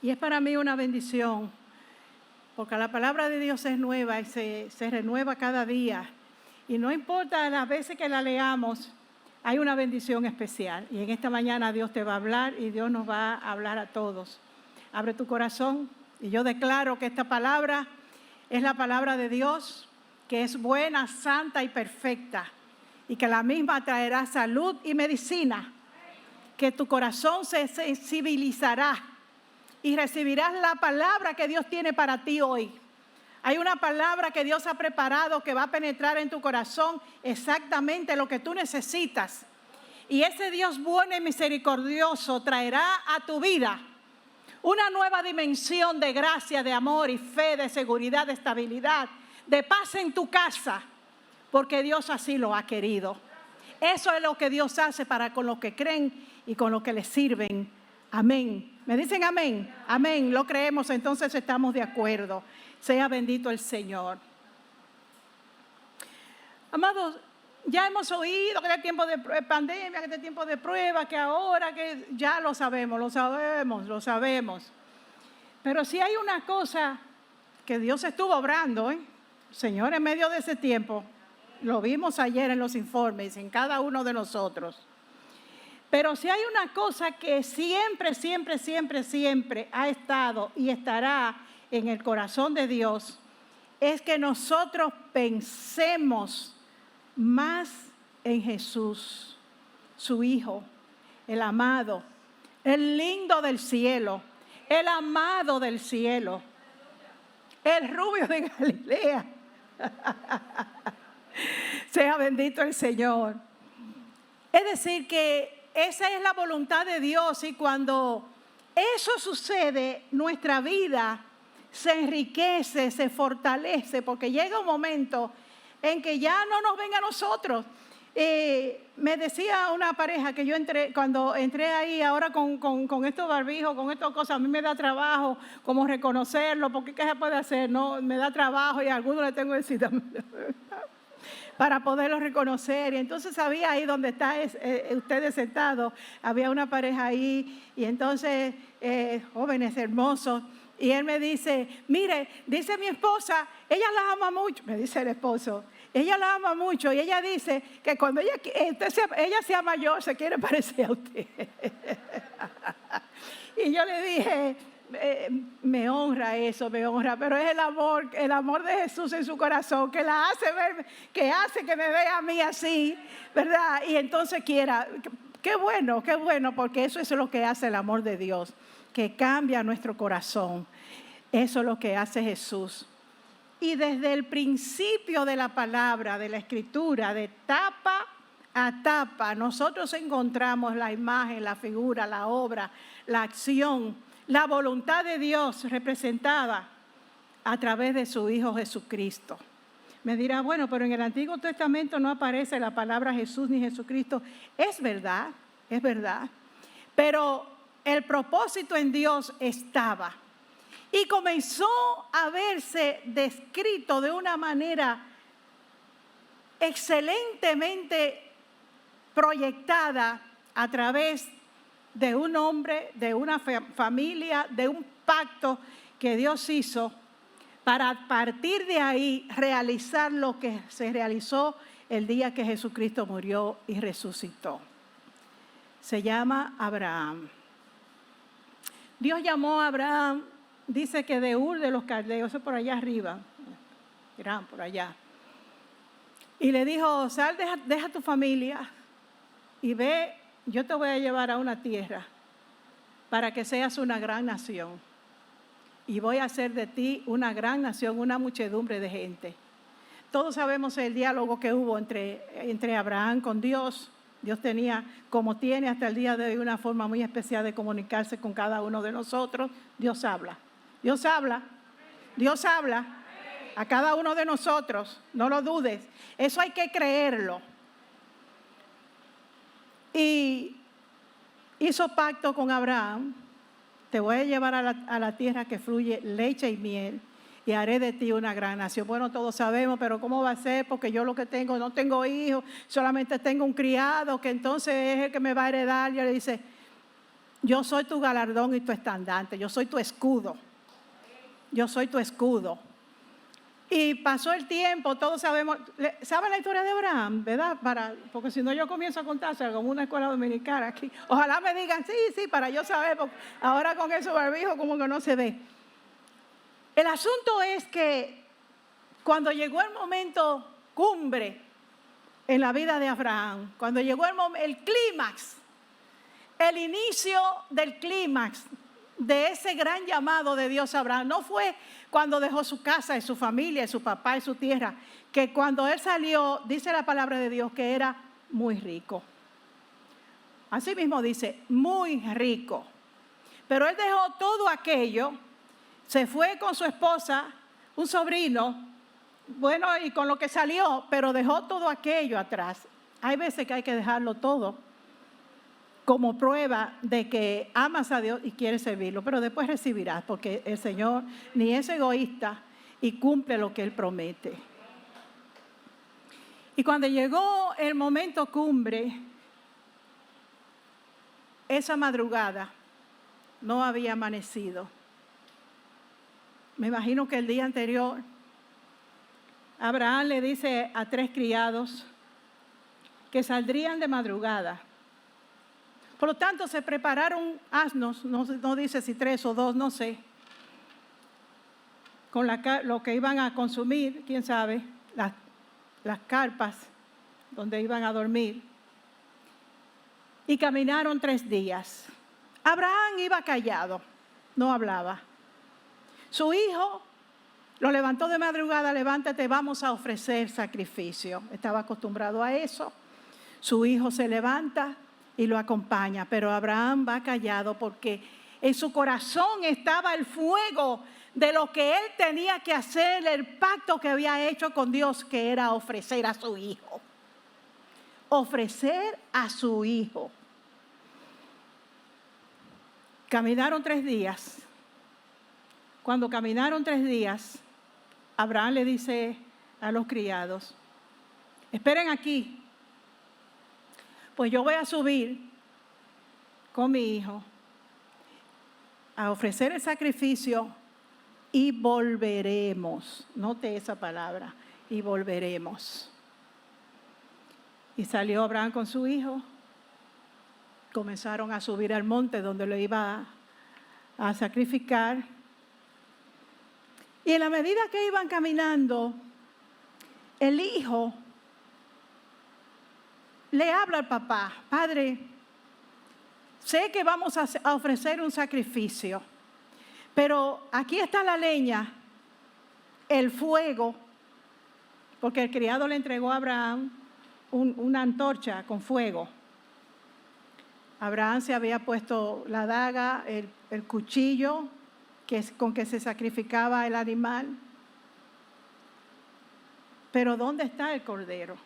Y es para mí una bendición, porque la palabra de Dios es nueva y se renueva cada día. Y no importa las veces que la leamos, hay una bendición especial. Y en esta mañana Dios te va a hablar y Dios nos va a hablar a todos. Abre tu corazón y yo declaro que esta palabra es la palabra de Dios, que es buena, santa y perfecta. Y que la misma traerá salud y medicina. Que tu corazón se sensibilizará y recibirás la palabra que Dios tiene para ti hoy. Hay una palabra que Dios ha preparado que va a penetrar en tu corazón exactamente lo que tú necesitas. Y ese Dios bueno y misericordioso traerá a tu vida una nueva dimensión de gracia, de amor y fe, de seguridad, de estabilidad, de paz en tu casa, porque Dios así lo ha querido. Eso es lo que Dios hace para con los que creen y con los que le sirven. Amén. ¿Me dicen amén? Amén. Lo creemos, entonces estamos de acuerdo. Sea bendito el Señor. Amados, ya hemos oído que este tiempo de pandemia, que este tiempo de prueba, que ahora, que ya lo sabemos. Pero si hay una cosa que Dios estuvo obrando, Señor, en medio de ese tiempo, lo vimos ayer en los informes, en cada uno de nosotros. Pero si hay una cosa que siempre ha estado y estará en el corazón de Dios, es que nosotros pensemos más en Jesús, su Hijo, el amado, el lindo del cielo, el amado del cielo, el rubio de Galilea. Sea bendito el Señor. Es decir, que esa es la voluntad de Dios, y cuando eso sucede, nuestra vida se enriquece, se fortalece, porque llega un momento en que ya no nos ven a nosotros. Me decía una pareja que cuando entré ahí ahora con estos barbijos, con estas cosas, a mí me da trabajo como reconocerlo, porque ¿qué se puede hacer? No, me da trabajo y a algunos le tengo que decir para poderlo reconocer. Y entonces había ahí donde está ustedes sentados, había una pareja ahí, y entonces jóvenes hermosos, y él me dice, mire, dice mi esposa, ella la ama mucho, me dice el esposo, ella la ama mucho, y ella dice que cuando ella sea mayor se quiere parecer a usted. Y yo le dije, me honra eso, pero es el amor de Jesús en su corazón que la hace ver, que hace que me vea a mí así, ¿verdad? Y entonces quiera, qué bueno, porque eso es lo que hace el amor de Dios, que cambia nuestro corazón. Eso es lo que hace Jesús. Y desde el principio de la palabra, de la escritura, de tapa a tapa, nosotros encontramos la imagen, la figura, la obra, la acción, la voluntad de Dios representada a través de su Hijo Jesucristo. Me dirá, bueno, pero en el Antiguo Testamento no aparece la palabra Jesús ni Jesucristo. Es verdad. Pero el propósito en Dios estaba. Y comenzó a verse descrito de una manera excelentemente proyectada a través de un hombre, de una familia, de un pacto que Dios hizo para a partir de ahí realizar lo que se realizó el día que Jesucristo murió y resucitó. Se llama Abraham. Dios llamó a Abraham, dice que de Ur de los Caldeos, por allá arriba, Irán, por allá. Y le dijo, sal, deja tu familia y ve, yo te voy a llevar a una tierra para que seas una gran nación. Y voy a hacer de ti una gran nación, una muchedumbre de gente. Todos sabemos el diálogo que hubo entre Abraham con Dios. Dios tenía, como tiene hasta el día de hoy, una forma muy especial de comunicarse con cada uno de nosotros. Dios habla a cada uno de nosotros, no lo dudes. Eso hay que creerlo. Y hizo pacto con Abraham. Te voy a llevar a la tierra que fluye leche y miel y haré de ti una gran nación. Bueno, todos sabemos, pero ¿cómo va a ser? Porque yo lo que tengo, no tengo hijos, solamente tengo un criado que entonces es el que me va a heredar. Y él le dice, Yo soy tu galardón y tu estandarte, yo soy tu escudo. Yo soy tu escudo. Y pasó el tiempo, todos sabemos, ¿saben la historia de Abraham? ¿Verdad? Porque si no yo comienzo a contársela como una escuela dominicana aquí. Ojalá me digan, sí, para yo saber, porque ahora con eso barbijo como que no se ve. El asunto es que cuando llegó el momento cumbre en la vida de Abraham, cuando llegó el clímax, el inicio del clímax de ese gran llamado de Dios a Abraham, no fue cuando dejó su casa y su familia y su papá y su tierra, que cuando él salió, dice la palabra de Dios que era muy rico. Así mismo dice, muy rico. Pero él dejó todo aquello, se fue con su esposa, un sobrino, bueno, y con lo que salió, pero dejó todo aquello atrás. Hay veces que hay que dejarlo todo como prueba de que amas a Dios y quieres servirlo, pero después recibirás, porque el Señor ni es egoísta y cumple lo que Él promete. Y cuando llegó el momento cumbre, esa madrugada no había amanecido. Me imagino que el día anterior, Abraham le dice a 3 criados que saldrían de madrugada. Por lo tanto, se prepararon asnos, no dice si 3 o 2, no sé, con lo que iban a consumir, quién sabe, las carpas donde iban a dormir. Y caminaron 3 días. Abraham iba callado, no hablaba. Su hijo lo levantó de madrugada, levántate, vamos a ofrecer sacrificio. Estaba acostumbrado a eso. Su hijo se levanta y lo acompaña, pero Abraham va callado porque en su corazón estaba el fuego de lo que él tenía que hacer, el pacto que había hecho con Dios, que era ofrecer a su hijo. Ofrecer a su hijo. Caminaron 3 días. Cuando caminaron 3 días, Abraham le dice a los criados, esperen aquí. Pues yo voy a subir con mi hijo a ofrecer el sacrificio y volveremos. Note esa palabra, y volveremos. Y salió Abraham con su hijo. Comenzaron a subir al monte donde lo iba a sacrificar. Y en la medida que iban caminando, el hijo le habla al papá, padre, sé que vamos a ofrecer un sacrificio, pero aquí está la leña, el fuego, porque el criado le entregó a Abraham una antorcha con fuego. Abraham se había puesto la daga, el cuchillo con que se sacrificaba el animal. Pero ¿dónde está el cordero?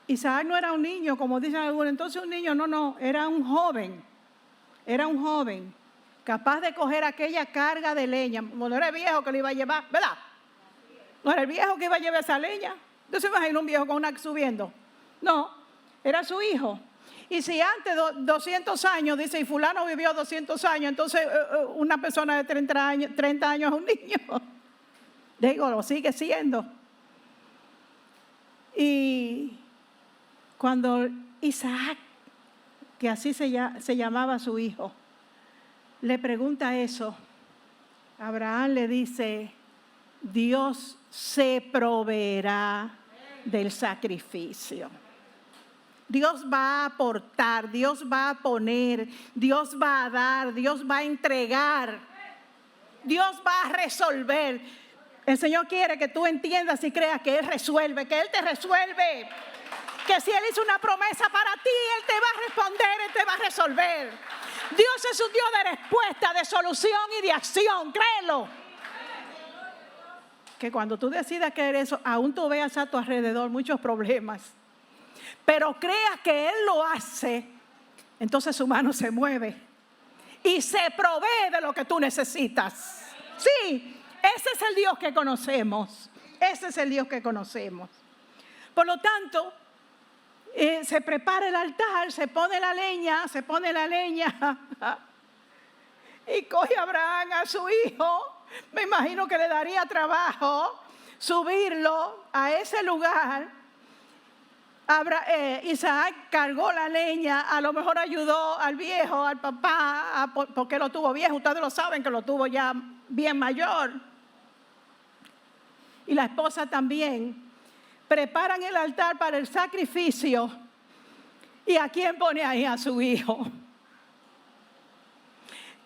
Isaac no era un niño, como dicen algunos. Entonces un niño, no, era un joven. Era un joven capaz de coger aquella carga de leña. No era el viejo que le iba a llevar, ¿verdad? No era el viejo que iba a llevar esa leña. ¿No se imagina un viejo con una30 No, era su hijo. Y si antes 200 años, dice, y fulano vivió 200 años, entonces una persona de 30 años es un niño. Digo, lo sigue siendo. Y cuando Isaac, que así se llamaba su hijo, le pregunta eso, Abraham le dice, Dios se proveerá del sacrificio. Dios va a aportar, Dios va a poner, Dios va a dar, Dios va a entregar, Dios va a resolver. El Señor quiere que tú entiendas y creas que Él resuelve, que Él te resuelve. Que si Él hizo una promesa para ti, Él te va a responder, Él te va a resolver. Dios es un Dios de respuesta, de solución y de acción, créelo. Que cuando tú decidas creer eso, aún tú veas a tu alrededor muchos problemas, pero creas que Él lo hace, entonces su mano se mueve y se provee de lo que tú necesitas. Sí, ese es el Dios que conocemos. Ese es el Dios que conocemos. Por lo tanto, Se prepara el altar, se pone la leña y coge a Abraham a su hijo. Me imagino que le daría trabajo subirlo a ese lugar. Isaac cargó la leña, a lo mejor ayudó al viejo, al papá, porque lo tuvo viejo. Ustedes lo saben que lo tuvo ya bien mayor. Y la esposa también. Preparan el altar para el sacrificio. ¿Y a quién pone ahí? A su hijo.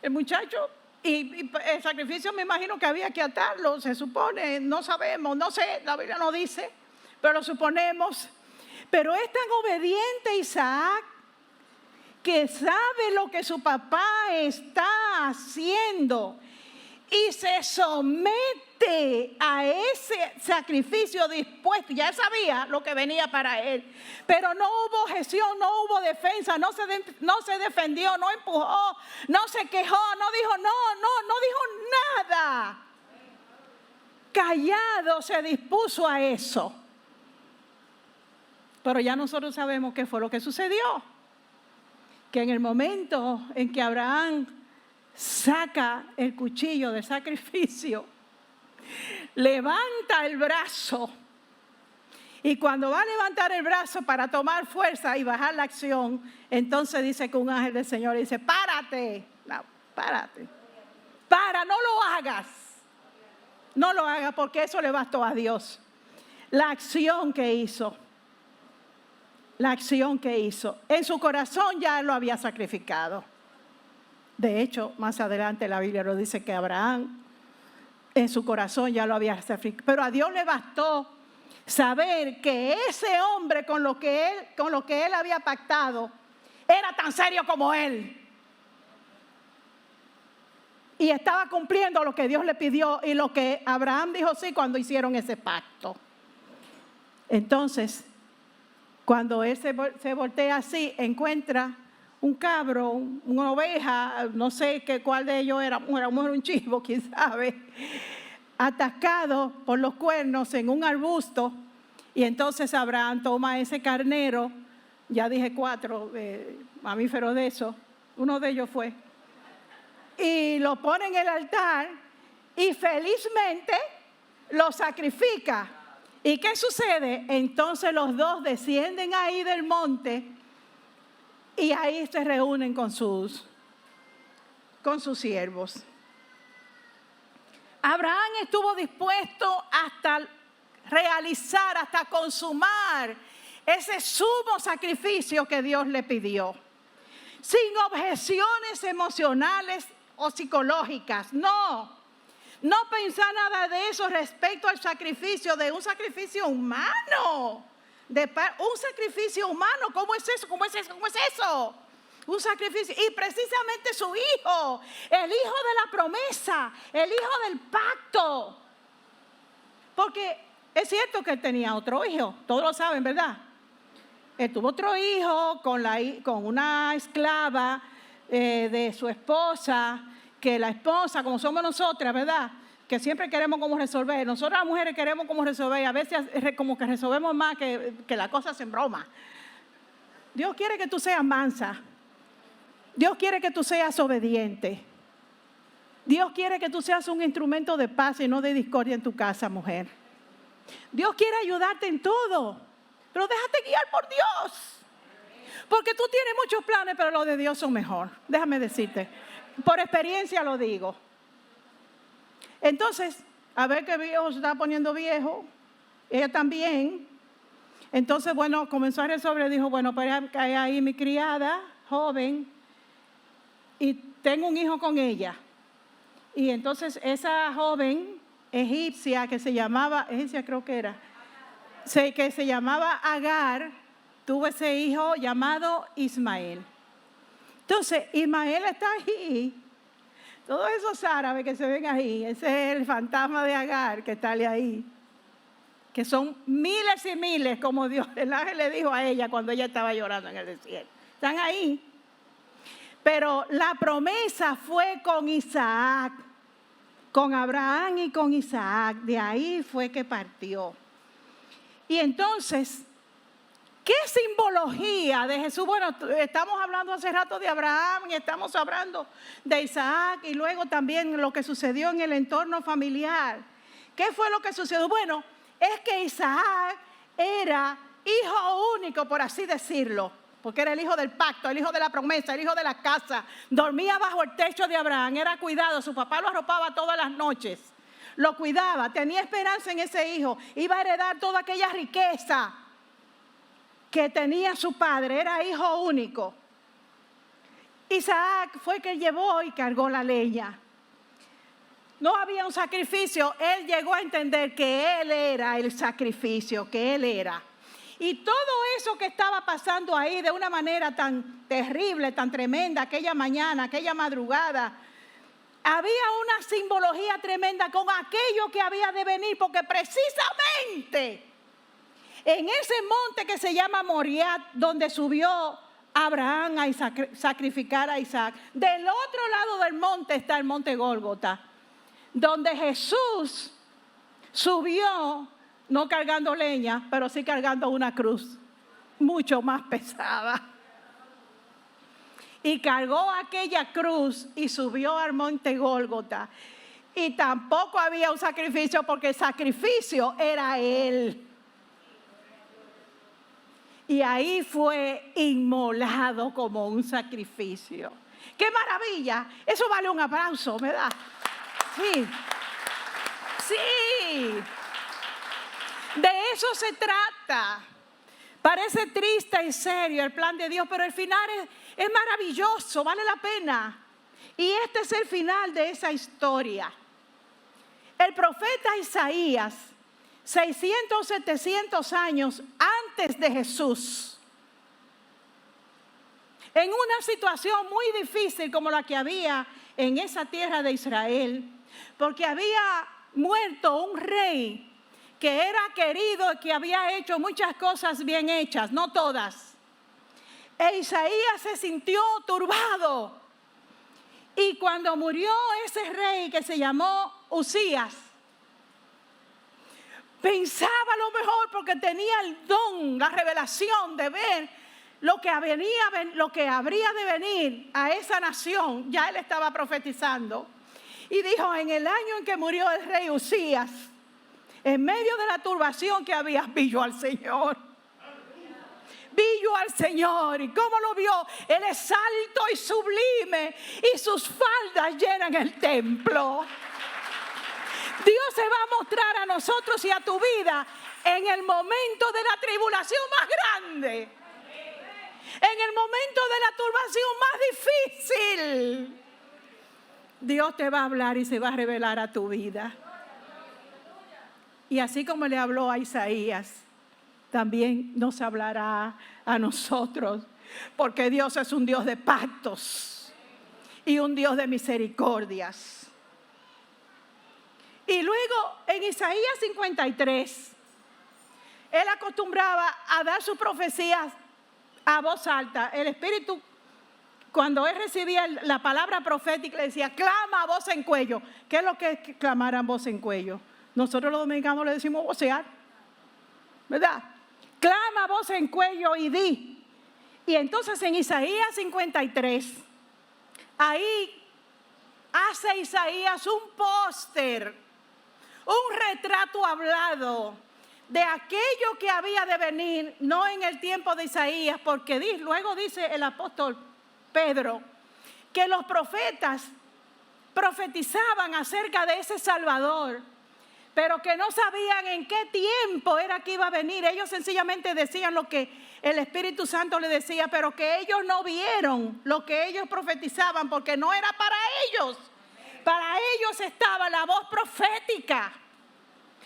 El muchacho, y el sacrificio me imagino que había que atarlo, se supone, no sabemos, no sé, la Biblia no dice, pero lo suponemos. Pero es tan obediente Isaac que sabe lo que su papá está haciendo y se somete a ese sacrificio dispuesto. Ya sabía lo que venía para él, pero no hubo objeción, no hubo defensa, no se defendió, no empujó, no se quejó, no dijo no dijo nada. Callado se dispuso a eso. Pero ya nosotros sabemos qué fue lo que sucedió. Que en el momento en que Abraham saca el cuchillo de sacrificio, levanta el brazo. Y cuando va a levantar el brazo para tomar fuerza y bajar la acción, entonces dice que un ángel del Señor dice, párate. No, párate. No lo hagas. No lo hagas porque eso le bastó a Dios. La acción que hizo. En su corazón ya lo había sacrificado. De hecho, más adelante la Biblia lo dice que Abraham en su corazón ya lo había sacrificado. Pero a Dios le bastó saber que ese hombre con lo que él había pactado era tan serio como él. Y estaba cumpliendo lo que Dios le pidió y lo que Abraham dijo sí cuando hicieron ese pacto. Entonces, cuando él se voltea así, encuentra un cabro, una oveja, no sé cuál de ellos era un chivo, quién sabe, atascado por los cuernos en un arbusto. Y entonces Abraham toma ese carnero, ya dije 4 mamíferos de esos, uno de ellos fue, y lo pone en el altar y felizmente lo sacrifica. ¿Y qué sucede? Entonces los dos descienden ahí del monte y ahí se reúnen con sus siervos. Abraham estuvo dispuesto hasta realizar, hasta consumar ese sumo sacrificio que Dios le pidió. Sin objeciones emocionales o psicológicas, no pensar nada de eso respecto al sacrificio, de un sacrificio humano. Un sacrificio humano, ¿cómo es eso? Un sacrificio. Y precisamente su hijo, el hijo de la promesa, el hijo del pacto. Porque es cierto que él tenía otro hijo, todos lo saben, ¿verdad? Él tuvo otro hijo con una esclava de su esposa, que la esposa, como somos nosotras, ¿verdad? Que siempre queremos cómo resolver. Nosotras las mujeres queremos cómo resolver y a veces como que resolvemos más que la cosa se en broma. Dios quiere que tú seas mansa. Dios quiere que tú seas obediente. Dios quiere que tú seas un instrumento de paz y no de discordia en tu casa, mujer. Dios quiere ayudarte en todo, pero déjate guiar por Dios. Porque tú tienes muchos planes, pero los de Dios son mejor. Déjame decirte. Por experiencia lo digo. Entonces, a ver que el viejo se está poniendo viejo, ella también. Entonces, bueno, comenzó a resolver, dijo, bueno, pues hay ahí mi criada, joven, y tengo un hijo con ella. Y entonces esa joven egipcia que se llamaba, que se llamaba Agar, tuvo ese hijo llamado Ismael. Entonces, Ismael está ahí. Todos esos árabes que se ven ahí, ese es el fantasma de Agar que está ahí. Que son miles y miles, como Dios, el ángel le dijo a ella cuando ella estaba llorando en el desierto. Están ahí. Pero la promesa fue con Isaac, con Abraham y con Isaac. De ahí fue que partió. Y entonces, ¿Qué simbología de Jesús? Bueno, estamos hablando hace rato de Abraham y estamos hablando de Isaac y luego también lo que sucedió en el entorno familiar. ¿Qué fue lo que sucedió? Bueno, es que Isaac era hijo único, por así decirlo, porque era el hijo del pacto, el hijo de la promesa, el hijo de la casa. Dormía bajo el techo de Abraham, era cuidado, su papá lo arropaba todas las noches, lo cuidaba, tenía esperanza en ese hijo, iba a heredar toda aquella riqueza que tenía su padre, era hijo único. Isaac fue el que llevó y cargó la leña. No había un sacrificio, él llegó a entender que él era el sacrificio, que él era. Y todo eso que estaba pasando ahí de una manera tan terrible, tan tremenda, aquella mañana, aquella madrugada, había una simbología tremenda con aquello que había de venir, porque precisamente en ese monte que se llama Moriah, donde subió Abraham a sacrificar a Isaac, del otro lado del monte está el monte Gólgota, donde Jesús subió, no cargando leña, pero sí cargando una cruz, mucho más pesada. Y cargó aquella cruz y subió al monte Gólgota. Y tampoco había un sacrificio, porque el sacrificio era Él. Y ahí fue inmolado como un sacrificio. ¡Qué maravilla! Eso vale un aplauso, ¿verdad? Sí. Sí. De eso se trata. Parece triste y serio el plan de Dios, pero el final es maravilloso, vale la pena. Y este es el final de esa historia. El profeta Isaías, 600, 700 años antes de Jesús, en una situación muy difícil como la que había en esa tierra de Israel, porque había muerto un rey que era querido y que había hecho muchas cosas bien hechas, no todas. E Isaías se sintió turbado. Y cuando murió ese rey que se llamó Usías, pensaba lo mejor porque tenía el don, la revelación de ver lo que habría de venir a esa nación. Ya él estaba profetizando. Y dijo, en el año en que murió el rey Usías, en medio de la turbación que había, vi yo al Señor. Vi yo al Señor. ¿Y cómo lo vio? Él es alto y sublime y sus faldas llenan el templo. Dios se va a mostrar a nosotros y a tu vida en el momento de la tribulación más grande. En el momento de la turbación más difícil. Dios te va a hablar y se va a revelar a tu vida. Y así como le habló a Isaías, también nos hablará a nosotros. Porque Dios es un Dios de pactos y un Dios de misericordias. Y luego en Isaías 53, él acostumbraba a dar sus profecías a voz alta. El Espíritu, cuando él recibía la palabra profética, le decía, clama a voz en cuello. ¿Qué es lo que es clamar a voz en cuello? Nosotros los dominicanos le decimos vocear, ¿verdad? Clama a voz en cuello y di. Y entonces en Isaías 53, ahí hace Isaías un póster, un retrato hablado de aquello que había de venir, no en el tiempo de Isaías, porque luego dice el apóstol Pedro que los profetas profetizaban acerca de ese Salvador, pero que no sabían en qué tiempo era que iba a venir. Ellos sencillamente decían lo que el Espíritu Santo les decía, pero que ellos no vieron lo que ellos profetizaban, porque no era para ellos. Para ellos estaba la voz profética.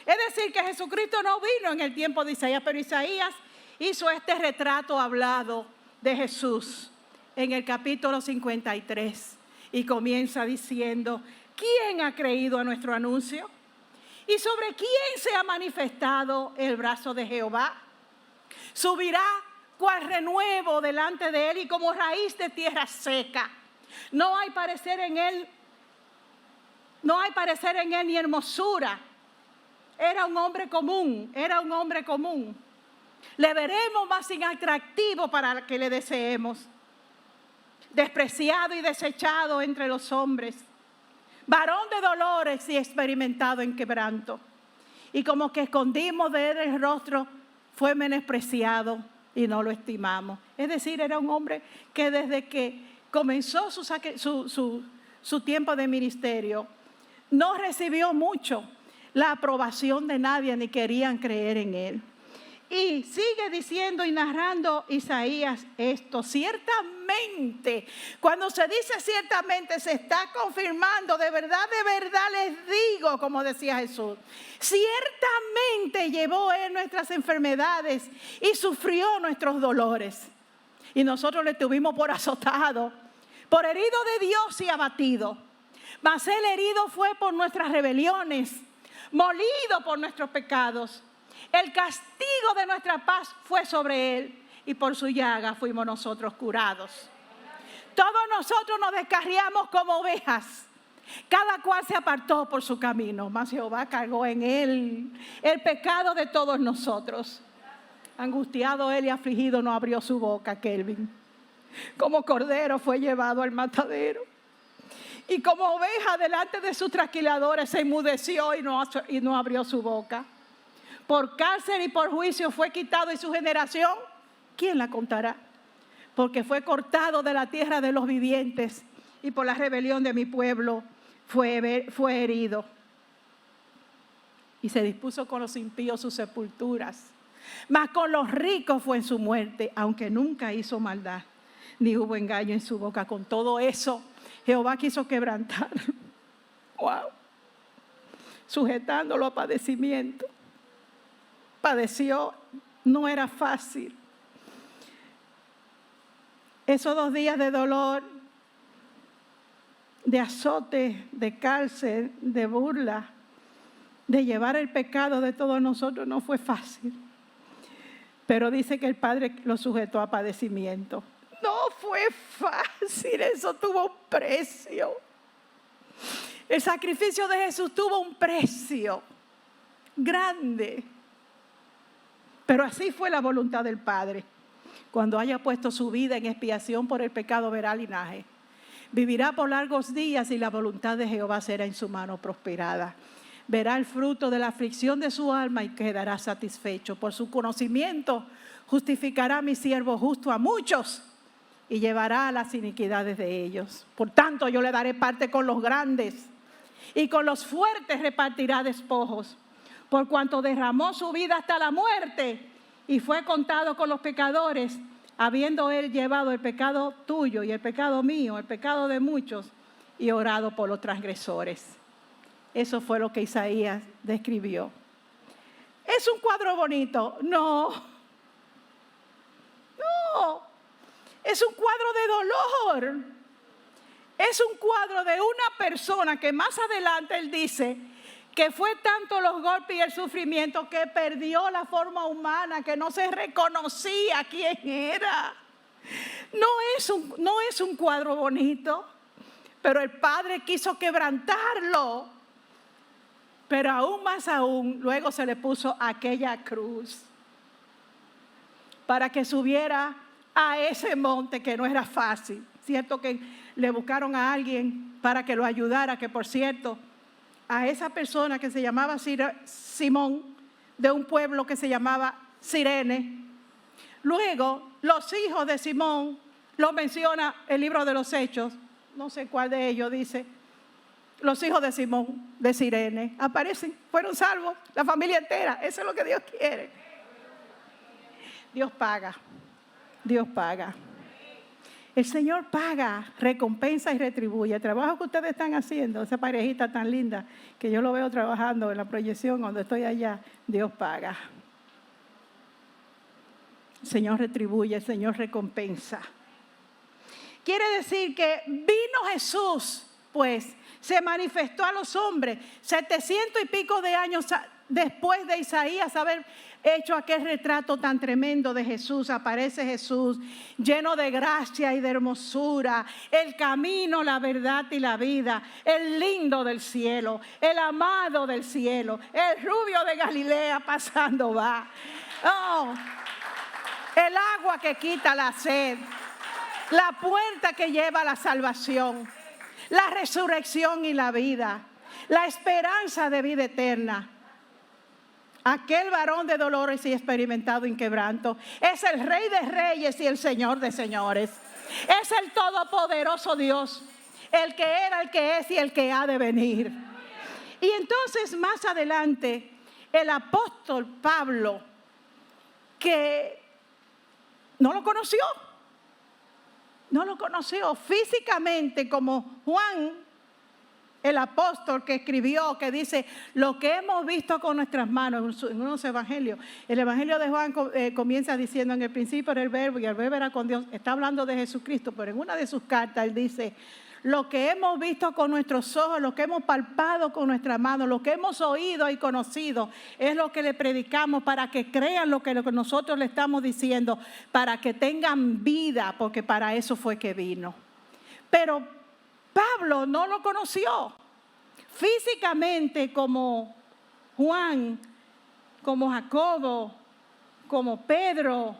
Es decir, que Jesucristo no vino en el tiempo de Isaías, pero Isaías hizo este retrato hablado de Jesús en el capítulo 53 y comienza diciendo, ¿quién ha creído a nuestro anuncio? ¿Y sobre quién se ha manifestado el brazo de Jehová? Subirá cual renuevo delante de él y como raíz de tierra seca. No hay parecer en él ni hermosura. Era un hombre común. Le veremos más inatractivo para que le deseemos. Despreciado y desechado entre los hombres. Varón de dolores y experimentado en quebranto. Y como que escondimos de él el rostro, fue menospreciado y no lo estimamos. Es decir, era un hombre que desde que comenzó su tiempo de ministerio, no recibió mucho la aprobación de nadie, ni querían creer en él. Y sigue diciendo y narrando Isaías esto. Ciertamente, cuando se dice ciertamente, se está confirmando, de verdad les digo, como decía Jesús. Ciertamente llevó él nuestras enfermedades y sufrió nuestros dolores. Y nosotros le tuvimos por azotado, por herido de Dios y abatido. Mas él herido fue por nuestras rebeliones, molido por nuestros pecados. El castigo de nuestra paz fue sobre él y por su llaga fuimos nosotros curados. Todos nosotros nos descarriamos como ovejas. Cada cual se apartó por su camino, mas Jehová cargó en él el pecado de todos nosotros. Angustiado él y afligido no abrió su boca, Kelvin. Como cordero fue llevado al matadero. Y como oveja delante de sus trasquiladores se enmudeció y no abrió su boca. Por cárcel y por juicio fue quitado, y su generación, ¿quién la contará? Porque fue cortado de la tierra de los vivientes, y por la rebelión de mi pueblo fue herido. Y se dispuso con los impíos sus sepulturas, mas con los ricos fue en su muerte, aunque nunca hizo maldad, ni hubo engaño en su boca. Con todo eso, Jehová quiso quebrantarlo. Wow. Sujetándolo a padecimiento. Padeció, no era fácil. Esos 2 días de dolor, de azote, de cárcel, de burla, de llevar el pecado de todos nosotros, no fue fácil. Pero dice que el Padre lo sujetó a padecimiento. No fue fácil, eso tuvo un precio. El sacrificio de Jesús tuvo un precio grande. Pero así fue la voluntad del Padre. Cuando haya puesto su vida en expiación por el pecado, verá linaje. Vivirá por largos días y la voluntad de Jehová será en su mano prosperada. Verá el fruto de la aflicción de su alma y quedará satisfecho. Por su conocimiento justificará mi siervo justo a muchos y llevará las iniquidades de ellos. Por tanto, yo le daré parte con los grandes y con los fuertes repartirá despojos. Por cuanto derramó su vida hasta la muerte y fue contado con los pecadores, habiendo él llevado el pecado tuyo y el pecado mío, el pecado de muchos, y orado por los transgresores. Eso fue lo que Isaías describió. ¿Es un cuadro bonito? No. Es un cuadro de dolor. Es un cuadro de una persona que más adelante él dice que fue tanto los golpes y el sufrimiento que perdió la forma humana, que no se reconocía quién era. No es un cuadro bonito, pero el Padre quiso quebrantarlo. Pero aún más luego se le puso aquella cruz para que subiera a ese monte que no era fácil. Cierto que le buscaron a alguien para que lo ayudara, que por cierto, a esa persona que se llamaba Simón, de un pueblo que se llamaba Cirene. Luego, los hijos de Simón, lo menciona el libro de los Hechos, no sé cuál de ellos dice, los hijos de Simón, de Cirene, aparecen, fueron salvos, la familia entera. Eso es lo que Dios quiere. Dios paga, Dios paga. El Señor paga, recompensa y retribuye. El trabajo que ustedes están haciendo, esa parejita tan linda, que yo lo veo trabajando en la proyección cuando estoy allá, Dios paga. El Señor retribuye, el Señor recompensa. Quiere decir que vino Jesús, pues, se manifestó a los hombres 700 y pico de años después de Isaías haber hecho aquel retrato tan tremendo de Jesús. Aparece Jesús lleno de gracia y de hermosura, el camino, la verdad y la vida, el lindo del cielo, el amado del cielo, el rubio de Galilea pasando va. Oh, el agua que quita la sed, la puerta que lleva a la salvación, la resurrección y la vida, la esperanza de vida eterna. Aquel varón de dolores y experimentado en quebranto es el Rey de Reyes y el Señor de Señores. Es el todopoderoso Dios, el que era, el que es y el que ha de venir. Y entonces más adelante el apóstol Pablo, que no lo conoció físicamente como Juan, el apóstol que escribió, que dice, lo que hemos visto con nuestras manos en unos evangelios. El evangelio de Juan comienza diciendo, en el principio era el verbo y el verbo era con Dios. Está hablando de Jesucristo, pero en una de sus cartas él dice, lo que hemos visto con nuestros ojos, lo que hemos palpado con nuestras manos, lo que hemos oído y conocido, es lo que le predicamos para que crean lo que nosotros le estamos diciendo, para que tengan vida, porque para eso fue que vino. Pero Pablo no lo conoció físicamente como Juan, como Jacobo, como Pedro,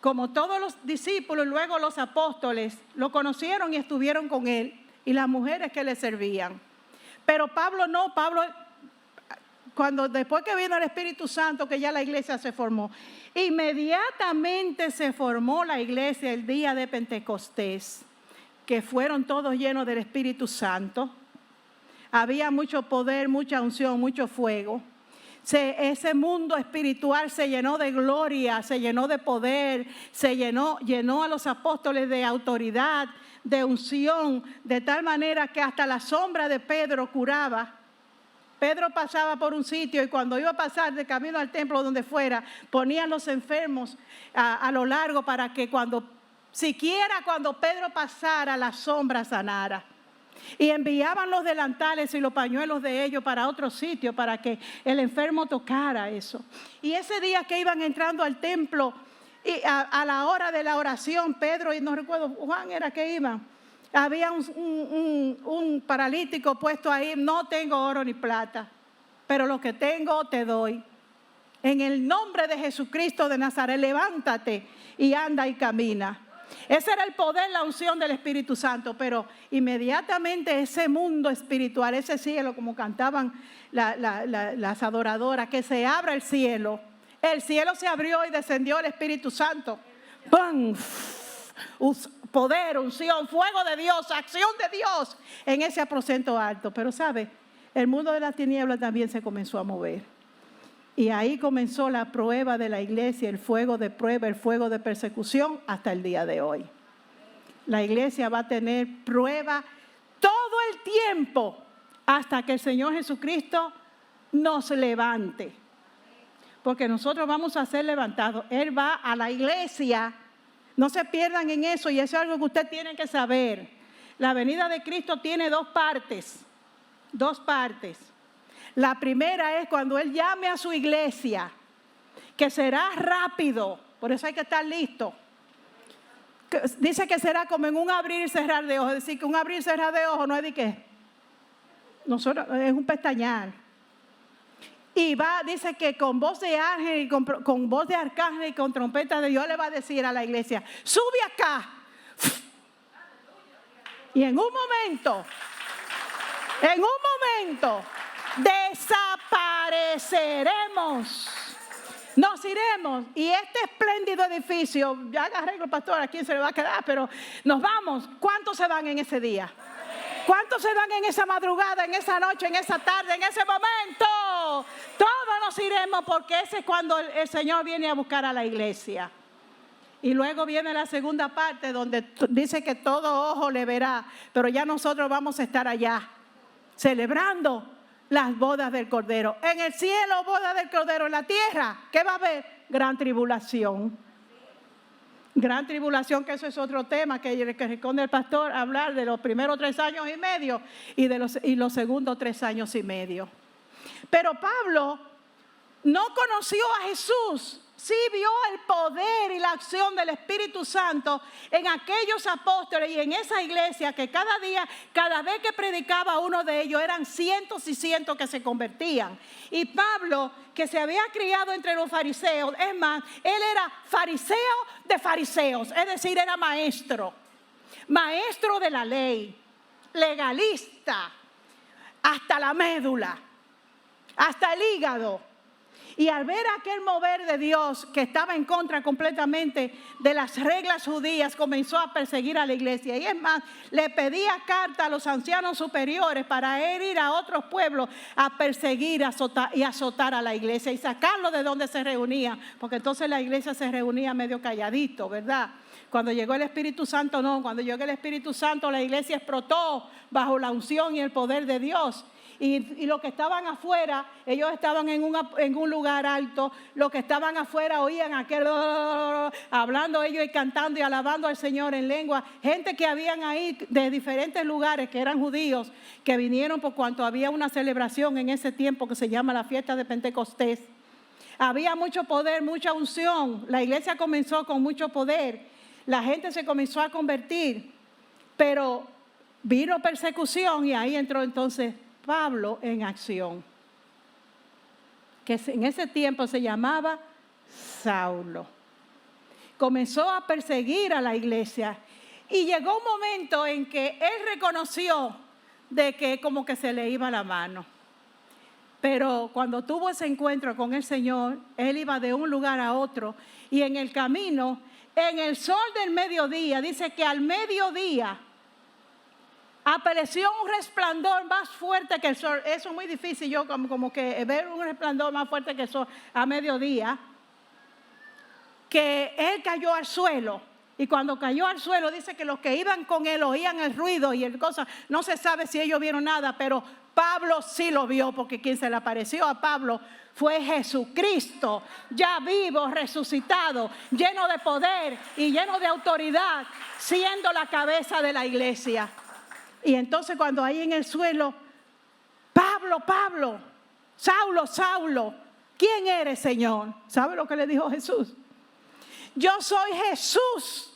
como todos los discípulos, luego los apóstoles, lo conocieron y estuvieron con él, y las mujeres que le servían. Pero Pablo no, después que vino el Espíritu Santo, que ya la iglesia se formó, inmediatamente se formó la iglesia el día de Pentecostés, que fueron todos llenos del Espíritu Santo. Había mucho poder, mucha unción, mucho fuego. Ese mundo espiritual se llenó de gloria, se llenó de poder, llenó a los apóstoles de autoridad, de unción, de tal manera que hasta la sombra de Pedro curaba. Pedro pasaba por un sitio y cuando iba a pasar de camino al templo, donde fuera, ponían los enfermos a lo largo para que siquiera cuando Pedro pasara, la sombra sanara. Y enviaban los delantales y los pañuelos de ellos para otro sitio, para que el enfermo tocara eso. Y ese día que iban entrando al templo, y a la hora de la oración, Pedro, y no recuerdo, Juan era que iba, había un paralítico puesto ahí, no tengo oro ni plata, pero lo que tengo te doy. En el nombre de Jesucristo de Nazaret, levántate y anda y camina. Ese era el poder, la unción del Espíritu Santo, pero inmediatamente ese mundo espiritual, ese cielo, como cantaban las adoradoras, que se abra el cielo se abrió y descendió el Espíritu Santo. ¡Pum! Poder, unción, fuego de Dios, acción de Dios en ese aposento alto. Pero ¿sabe? El mundo de las tinieblas también se comenzó a mover. Y ahí comenzó la prueba de la iglesia, el fuego de prueba, el fuego de persecución hasta el día de hoy. La iglesia va a tener prueba todo el tiempo hasta que el Señor Jesucristo nos levante. Porque nosotros vamos a ser levantados. Él va a la iglesia. No se pierdan en eso, y eso es algo que usted tiene que saber. La venida de Cristo tiene dos partes. La primera es cuando Él llame a su iglesia, que será rápido, por eso hay que estar listo. Dice que será como en un abrir y cerrar de ojos, es decir, que un abrir y cerrar de ojos no es de qué. Nosotros, es un pestañear. Y dice que con voz de ángel y con voz de arcángel y con trompeta de Dios le va a decir a la iglesia, sube acá. Y en un momento, desapareceremos. Nos iremos. Y este espléndido edificio, ya arreglo, pastor, a quién se le va a quedar, pero nos vamos. ¿Cuántos se van en ese día? ¿Cuántos se van en esa madrugada, en esa noche, en esa tarde, en ese momento? Todos nos iremos, porque ese es cuando el Señor viene a buscar a la iglesia. Y luego viene la segunda parte donde dice que todo ojo le verá, pero ya nosotros vamos a estar allá celebrando las bodas del Cordero. En el cielo, bodas del Cordero. En la tierra, ¿qué va a haber? Gran tribulación. Gran tribulación, que eso es otro tema que responde el pastor, hablar de los primeros 3 años y medio y los segundos 3 años y medio. Pero Pablo no conoció a Jesús sí vio el poder y la acción del Espíritu Santo en aquellos apóstoles y en esa iglesia que cada día, cada vez que predicaba uno de ellos, eran cientos y cientos que se convertían. Y Pablo, que se había criado entre los fariseos, es más, él era fariseo de fariseos, es decir, era maestro de la ley, legalista, hasta la médula, hasta el hígado. Y al ver aquel mover de Dios que estaba en contra completamente de las reglas judías, comenzó a perseguir a la iglesia. Y es más, le pedía carta a los ancianos superiores para él ir a otros pueblos a perseguir y azotar a la iglesia y sacarlo de donde se reunía. Porque entonces la iglesia se reunía medio calladito, ¿verdad? Cuando llegó el Espíritu Santo, no. Cuando llegó el Espíritu Santo, la iglesia explotó bajo la unción y el poder de Dios. Y los que estaban afuera, ellos estaban en un lugar alto. Los que estaban afuera oían aquel hablando ellos y cantando y alabando al Señor en lengua. Gente que habían ahí de diferentes lugares que eran judíos, que vinieron por cuanto había una celebración en ese tiempo que se llama la fiesta de Pentecostés. Había mucho poder, mucha unción. La iglesia comenzó con mucho poder. La gente se comenzó a convertir, pero vino persecución y ahí entró entonces Pablo en acción, que en ese tiempo se llamaba Saulo. Comenzó a perseguir a la iglesia y llegó un momento en que él reconoció de que como que se le iba la mano. Pero cuando tuvo ese encuentro con el Señor, él iba de un lugar a otro y en el camino, en el sol del mediodía, dice que al mediodía apareció un resplandor más fuerte que el sol. Eso es muy difícil yo como que ver un resplandor más fuerte que el sol a mediodía. Que él cayó al suelo. Y cuando cayó al suelo dice que los que iban con él oían el ruido y el cosa. No se sabe si ellos vieron nada, pero Pablo sí lo vio, porque quien se le apareció a Pablo fue Jesucristo, ya vivo, resucitado, lleno de poder y lleno de autoridad, siendo la cabeza de la iglesia. Y entonces cuando ahí en el suelo, Pablo, Saulo, Saulo, ¿quién eres, Señor? ¿Sabe lo que le dijo Jesús? Yo soy Jesús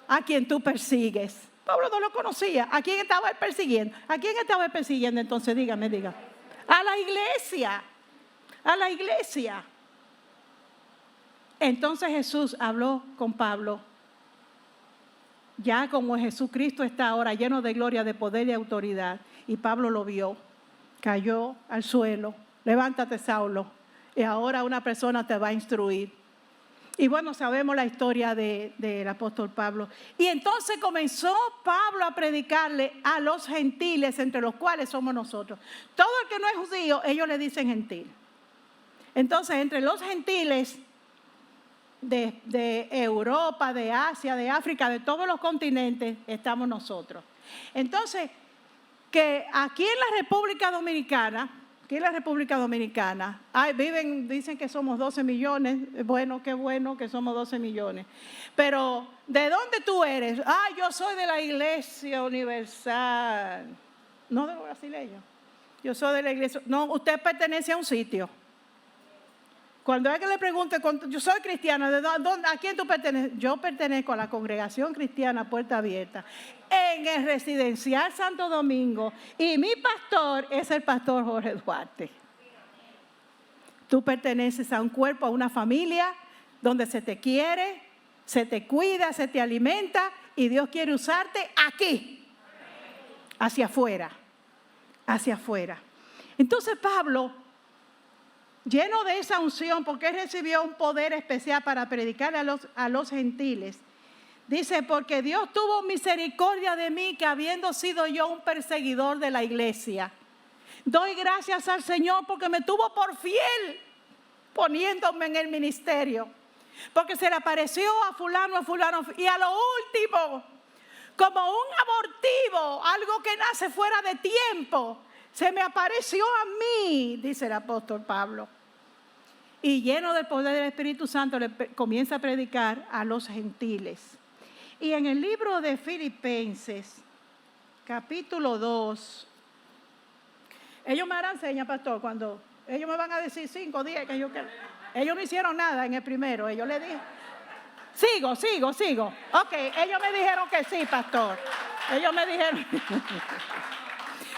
a quien tú persigues. Pablo no lo conocía. ¿A quién estaba él persiguiendo? ¿A quién estaba él persiguiendo? Entonces dígame. A la iglesia. A la iglesia. Entonces Jesús habló con Pablo. Ya como Jesucristo está ahora lleno de gloria, de poder y autoridad. Y Pablo lo vio. Cayó al suelo. Levántate, Saulo. Y ahora una persona te va a instruir. Y bueno, sabemos la historia del apóstol Pablo. Y entonces comenzó Pablo a predicarle a los gentiles, entre los cuales somos nosotros. Todo el que no es judío, ellos le dicen gentil. Entonces, entre los gentiles de Europa, de Asia, de África, de todos los continentes, estamos nosotros. Entonces, que aquí en la República Dominicana, dicen que somos 12 millones. Bueno, qué bueno que somos 12 millones. Pero, ¿de dónde tú eres? Yo soy de la Iglesia Universal. No de los brasileños. Yo soy de la iglesia. No, usted pertenece a un sitio. Cuando alguien le pregunte, yo soy cristiano, ¿a quién tú perteneces? Yo pertenezco a la Congregación Cristiana Puerta Abierta, en el Residencial Santo Domingo, y mi pastor es el pastor Jorge Duarte. Tú perteneces a un cuerpo, a una familia, donde se te quiere, se te cuida, se te alimenta, y Dios quiere usarte aquí, hacia afuera. Entonces Pablo, lleno de esa unción, porque él recibió un poder especial para predicar a los gentiles, dice, porque Dios tuvo misericordia de mí, que habiendo sido yo un perseguidor de la iglesia, doy gracias al Señor porque me tuvo por fiel, poniéndome en el ministerio, porque se le apareció a fulano, y a lo último, como un abortivo, algo que nace fuera de tiempo, se me apareció a mí, dice el apóstol Pablo. Y lleno del poder del Espíritu Santo, le comienza a predicar a los gentiles. Y en el libro de Filipenses, capítulo 2, ellos me harán señas, pastor, cuando ellos me van a decir 5 días que yo quiero. Ellos no hicieron nada en el primero. Ellos le dijeron, sigo. Ok, ellos me dijeron que sí, pastor. Ellos me dijeron.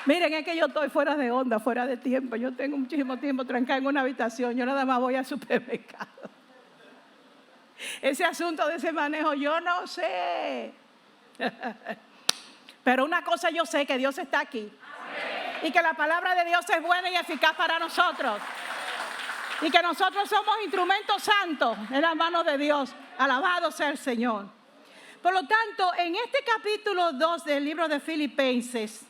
Miren, es que yo estoy fuera de onda, fuera de tiempo. Yo tengo muchísimo tiempo trancada en una habitación. Yo nada más voy al supermercado. Ese asunto de ese manejo, yo no sé. Pero una cosa yo sé, que Dios está aquí. Y que la palabra de Dios es buena y eficaz para nosotros. Y que nosotros somos instrumentos santos en las manos de Dios. Alabado sea el Señor. Por lo tanto, en este capítulo 2 del libro de Filipenses,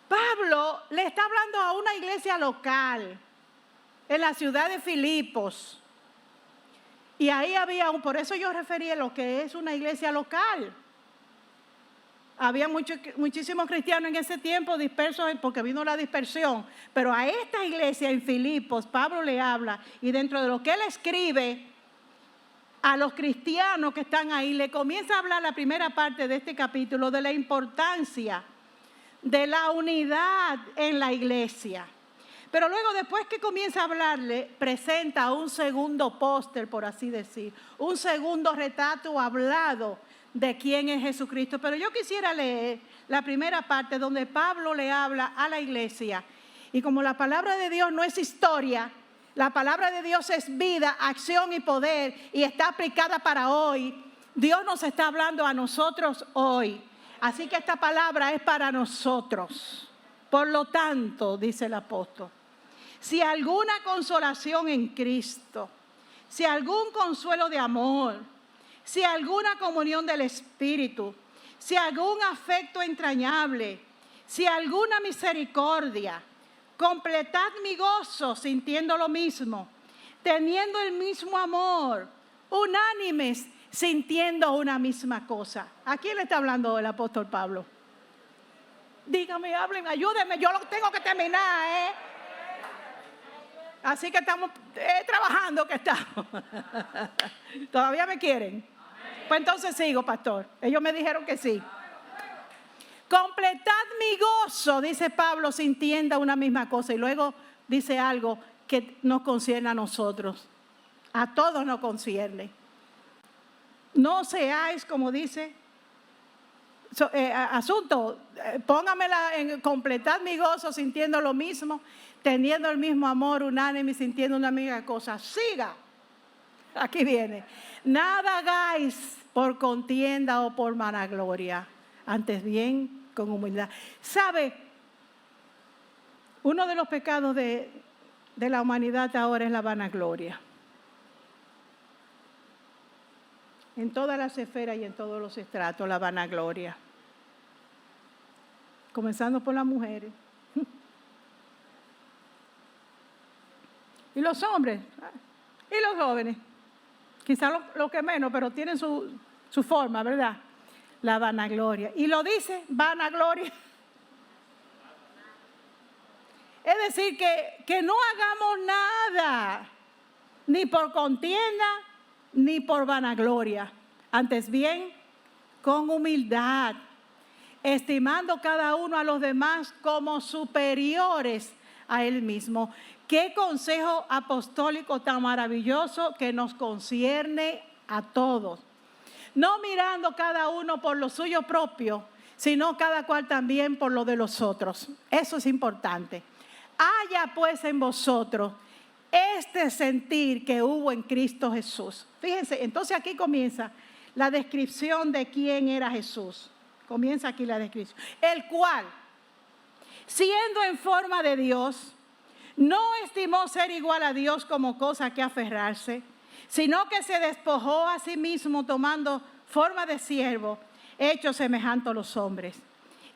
Pablo le está hablando a una iglesia local en la ciudad de Filipos. Y ahí había por eso yo referí a lo que es una iglesia local. Había muchísimos cristianos en ese tiempo dispersos porque vino la dispersión. Pero a esta iglesia en Filipos, Pablo le habla y dentro de lo que él escribe a los cristianos que están ahí, le comienza a hablar la primera parte de este capítulo de la importancia de la unidad en la iglesia. Pero luego, después que comienza a hablarle, presenta un segundo póster, por así decir, un segundo retrato hablado de quién es Jesucristo. Pero yo quisiera leer la primera parte donde Pablo le habla a la iglesia. Y como la palabra de Dios no es historia, la palabra de Dios es vida, acción y poder y está aplicada para hoy. Dios nos está hablando a nosotros hoy. Así que esta palabra es para nosotros. Por lo tanto, dice el apóstol, si alguna consolación en Cristo, si algún consuelo de amor, si alguna comunión del Espíritu, si algún afecto entrañable, si alguna misericordia, completad mi gozo sintiendo lo mismo, teniendo el mismo amor, unánimes, sintiendo una misma cosa. ¿A quién le está hablando el apóstol Pablo? Dígame, hablen, ayúdenme, yo lo tengo que terminar, ¿eh? Así que estamos trabajando, que estamos. ¿Todavía me quieren? Pues entonces sigo, pastor. Ellos me dijeron que sí. Completad mi gozo, dice Pablo, sintiendo una misma cosa. Y luego dice algo que nos concierne a nosotros. A todos nos concierne. No seáis, como dice, póngamela en completad mi gozo, sintiendo lo mismo, teniendo el mismo amor unánime, sintiendo una misma cosa. Siga. Aquí viene. Nada hagáis por contienda o por vanagloria, antes bien con humildad. ¿Sabe? Uno de los pecados de la humanidad ahora es la vanagloria. En todas las esferas y en todos los estratos, la vanagloria. Comenzando por las mujeres. Y los hombres. Y los jóvenes. Quizás lo que menos, pero tienen su forma, ¿verdad? La vanagloria. Y lo dice, vanagloria. Es decir, que no hagamos nada, ni por contienda, ni por vanagloria. Antes bien, con humildad, estimando cada uno a los demás como superiores a él mismo. Qué consejo apostólico tan maravilloso que nos concierne a todos. No mirando cada uno por lo suyo propio, sino cada cual también por lo de los otros. Eso es importante. Haya pues en vosotros este sentir que hubo en Cristo Jesús. Fíjense, entonces aquí comienza la descripción de quién era Jesús. Comienza aquí la descripción. El cual, siendo en forma de Dios, no estimó ser igual a Dios como cosa que aferrarse, sino que se despojó a sí mismo tomando forma de siervo, hecho semejante a los hombres.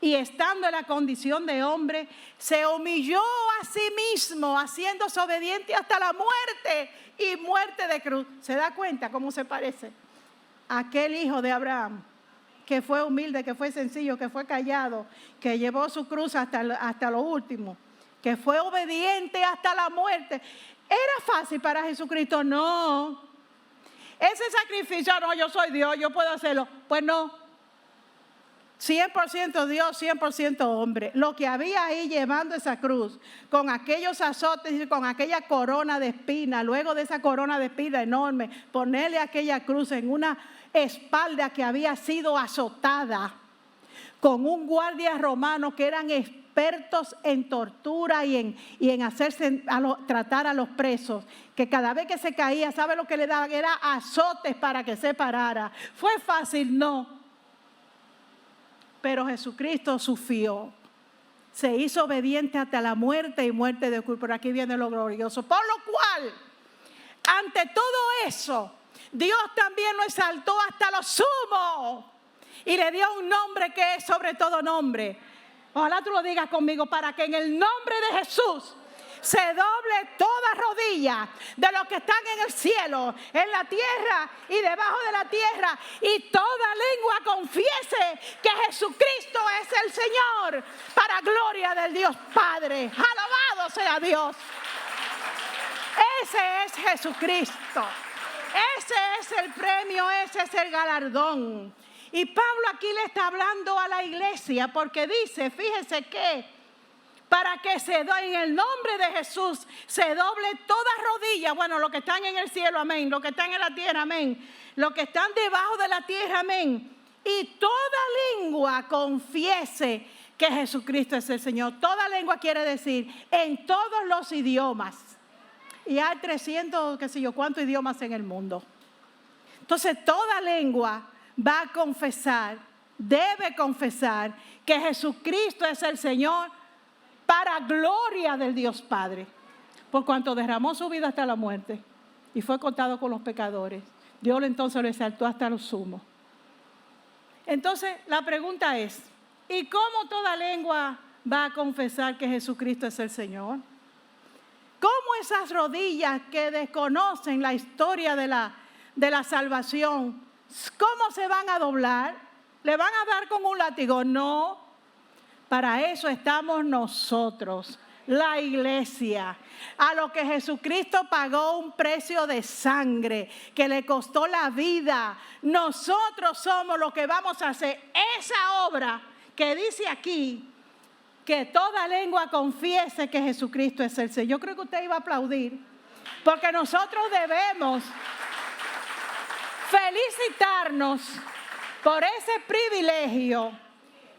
Y estando en la condición de hombre, se humilló a sí mismo, haciéndose obediente hasta la muerte y muerte de cruz. ¿Se da cuenta cómo se parece? Aquel hijo de Abraham, que fue humilde, que fue sencillo, que fue callado, que llevó su cruz hasta lo último, que fue obediente hasta la muerte. ¿Era fácil para Jesucristo? No. Ese sacrificio, no, yo soy Dios, yo puedo hacerlo. Pues no. 100% Dios, 100% hombre. Lo que había ahí llevando esa cruz, con aquellos azotes y con aquella corona de espina, luego de esa corona de espina enorme, ponerle aquella cruz en una espalda que había sido azotada, con un guardia romano que eran expertos en tortura y en hacerse tratar a los presos, que cada vez que se caía, ¿sabe lo que le daban? Era azotes para que se parara. ¿Fue fácil? No. Pero Jesucristo sufrió, se hizo obediente hasta la muerte y muerte de cruz. Por aquí viene lo glorioso. Por lo cual, ante todo eso, Dios también lo exaltó hasta lo sumo y le dio un nombre que es sobre todo nombre. Ojalá tú lo digas conmigo, para que en el nombre de Jesús se doble toda rodilla de los que están en el cielo, en la tierra y debajo de la tierra, y toda lengua confiese que Jesucristo es el Señor, para gloria del Dios Padre. Alabado sea Dios. Ese es Jesucristo. Ese es el premio, ese es el galardón. Y Pablo aquí le está hablando a la iglesia porque dice, fíjese que para que en el nombre de Jesús se doble toda rodilla. Bueno, los que están en el cielo, amén. Los que están en la tierra, amén. Los que están debajo de la tierra, amén. Y toda lengua confiese que Jesucristo es el Señor. Toda lengua quiere decir en todos los idiomas. Y hay 300, qué sé yo, cuántos idiomas en el mundo. Entonces, toda lengua va a confesar, debe confesar que Jesucristo es el Señor, para gloria del Dios Padre, por cuanto derramó su vida hasta la muerte y fue contado con los pecadores. Dios entonces lo exaltó hasta lo sumo. Entonces la pregunta es, ¿y cómo toda lengua va a confesar que Jesucristo es el Señor? ¿Cómo esas rodillas que desconocen la historia de la salvación, cómo se van a doblar? ¿Le van a dar con un látigo? No. Para eso estamos nosotros, la iglesia, a lo que Jesucristo pagó un precio de sangre, que le costó la vida. Nosotros somos los que vamos a hacer esa obra que dice aquí, que toda lengua confiese que Jesucristo es el Señor. Yo creo que usted iba a aplaudir, porque nosotros debemos felicitarnos por ese privilegio,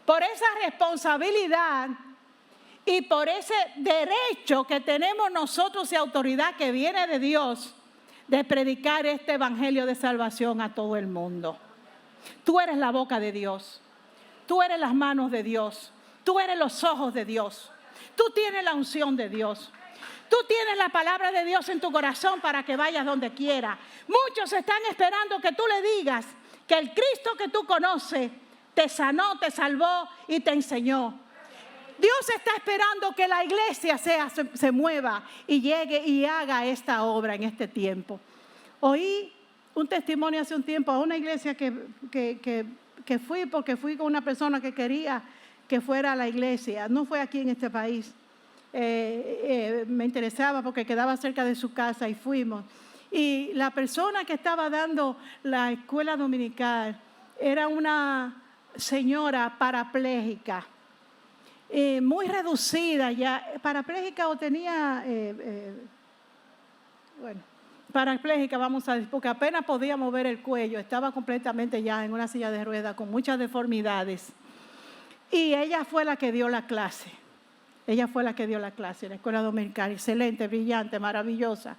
por esa responsabilidad y por ese derecho que tenemos nosotros y autoridad que viene de Dios de predicar este evangelio de salvación a todo el mundo. Tú eres la boca de Dios, tú eres las manos de Dios, tú eres los ojos de Dios, tú tienes la unción de Dios, tú tienes la palabra de Dios en tu corazón para que vayas donde quiera. Muchos están esperando que tú le digas que el Cristo que tú conoces te sanó, te salvó y te enseñó. Dios está esperando que la iglesia se mueva y llegue y haga esta obra en este tiempo. Oí un testimonio hace un tiempo a una iglesia que fui, porque fui con una persona que quería que fuera a la iglesia. No fue aquí en este país. Me interesaba porque quedaba cerca de su casa y fuimos. Y la persona que estaba dando la escuela dominical era una señora parapléjica, muy reducida ya, parapléjica o tenía, parapléjica vamos a decir, porque apenas podía mover el cuello, estaba completamente ya en una silla de ruedas con muchas deformidades. Y ella fue la que dio la clase, en la escuela dominical, excelente, brillante, maravillosa.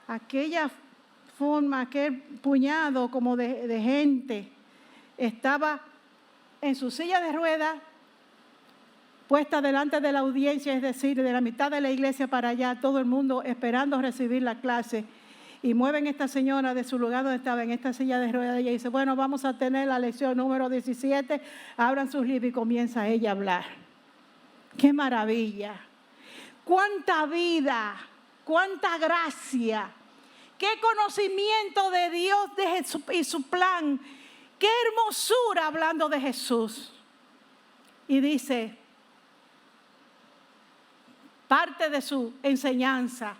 Aquella forma, aquel puñado como de gente, estaba en su silla de ruedas, puesta delante de la audiencia, es decir, de la mitad de la iglesia para allá, todo el mundo esperando recibir la clase. Y mueven a esta señora de su lugar donde estaba, en esta silla de ruedas, y ella dice, bueno, vamos a tener la lección número 17, abran sus libros, y comienza ella a hablar. ¡Qué maravilla! ¡Cuánta vida! ¡Cuánta gracia! ¡Qué conocimiento de Dios y su plan! ¡Qué hermosura hablando de Jesús! Y dice, parte de su enseñanza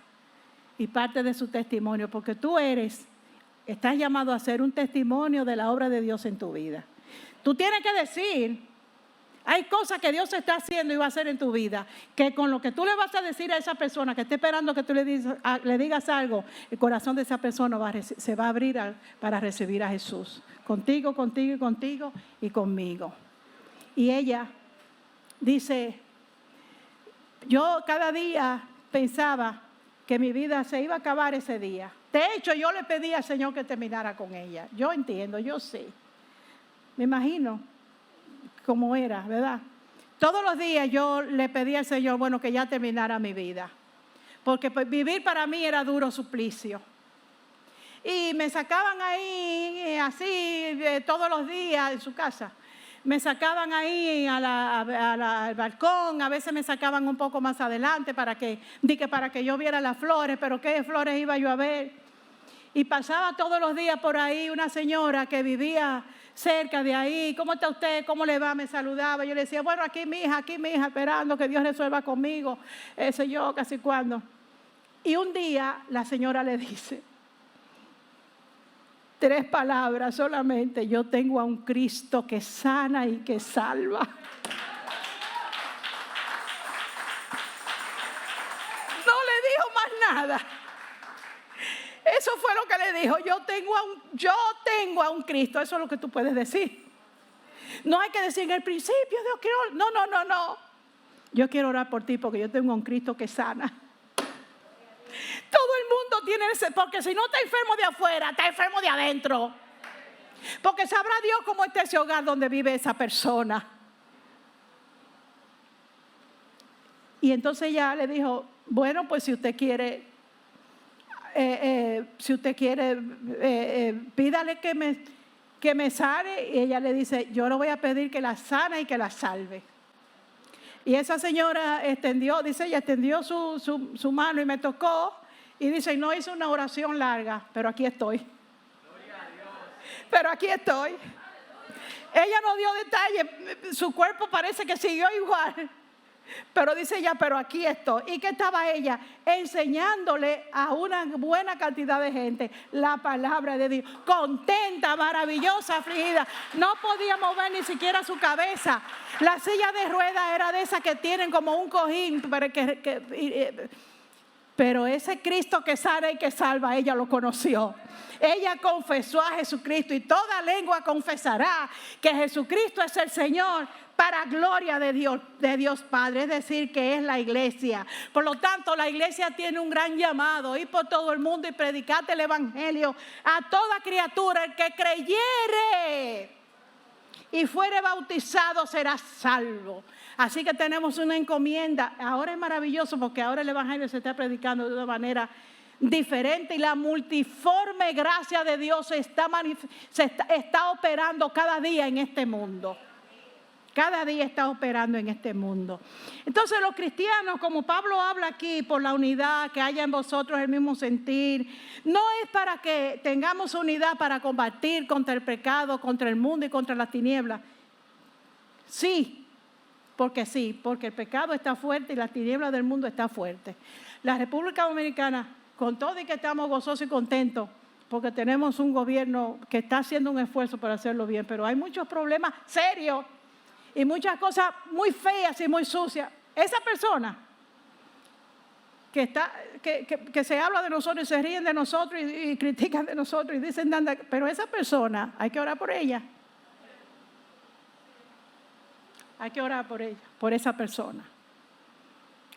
y parte de su testimonio, porque tú estás llamado a ser un testimonio de la obra de Dios en tu vida. Tú tienes que decir, hay cosas que Dios está haciendo y va a hacer en tu vida, que con lo que tú le vas a decir a esa persona que esté esperando que tú le digas algo, el corazón de esa persona se va a abrir para recibir a Jesús. Contigo, contigo y contigo y conmigo. Y ella dice, yo cada día pensaba que mi vida se iba a acabar ese día. De hecho, yo le pedí al Señor que terminara con ella. Yo entiendo, yo sé. Me imagino cómo era, ¿verdad? Todos los días yo le pedí al Señor, bueno, que ya terminara mi vida. Porque pues, vivir para mí era duro suplicio. Y me sacaban ahí así todos los días en su casa. Me sacaban ahí al balcón, a veces me sacaban un poco más adelante para que yo viera las flores, pero qué flores iba yo a ver. Y pasaba todos los días por ahí una señora que vivía cerca de ahí. ¿Cómo está usted? ¿Cómo le va? Me saludaba. Yo le decía, bueno, aquí mi hija, esperando que Dios resuelva conmigo. Eso yo, casi cuando. Y un día la señora le dice, 3 palabras solamente: yo tengo a un Cristo que sana y que salva. No le dijo más nada. Eso fue lo que le dijo: yo tengo a un Cristo. Eso es lo que tú puedes decir. No hay que decir en el principio, Dios quiero. No. Yo quiero orar por ti porque yo tengo a un Cristo que sana. Todo el mundo tiene ese, porque si no está enfermo de afuera, está enfermo de adentro. Porque sabrá Dios cómo está ese hogar donde vive esa persona. Y entonces ella le dijo, bueno, pues si usted quiere, pídale que me sane. Y ella le dice, yo le voy a pedir que la sane y que la salve. Y esa señora extendió su mano y me tocó. Y dice, no hice una oración larga, pero aquí estoy. Pero aquí estoy. Ella no dio detalles, su cuerpo parece que siguió igual. Pero dice ella, pero aquí estoy. ¿Y qué estaba ella? Enseñándole a una buena cantidad de gente la palabra de Dios. Contenta, maravillosa, afligida. No podía mover ni siquiera su cabeza. La silla de ruedas era de esas que tienen como un cojín. Pero ese Cristo que sana y que salva, ella lo conoció. Ella confesó a Jesucristo y toda lengua confesará que Jesucristo es el Señor, para gloria de Dios Padre, es decir, que es la iglesia. Por lo tanto, la iglesia tiene un gran llamado: ir por todo el mundo y predicarte el evangelio a toda criatura. El que creyere y fuere bautizado será salvo. Así que tenemos una encomienda. Ahora es maravilloso porque ahora el evangelio se está predicando de una manera diferente y la multiforme gracia de Dios está operando cada día en este mundo. Cada día está operando en este mundo. Entonces los cristianos, como Pablo habla aquí, por la unidad, que haya en vosotros el mismo sentir, no es para que tengamos unidad para combatir contra el pecado, contra el mundo y contra las tinieblas. Sí, porque el pecado está fuerte y las tinieblas del mundo está fuerte. La República Dominicana, con todo y que estamos gozosos y contentos, porque tenemos un gobierno que está haciendo un esfuerzo para hacerlo bien, pero hay muchos problemas serios y muchas cosas muy feas y muy sucias. Esa persona que se habla de nosotros y se ríen de nosotros y critican de nosotros y dicen, pero esa persona hay que orar por ella. Hay que orar por ella, por esa persona,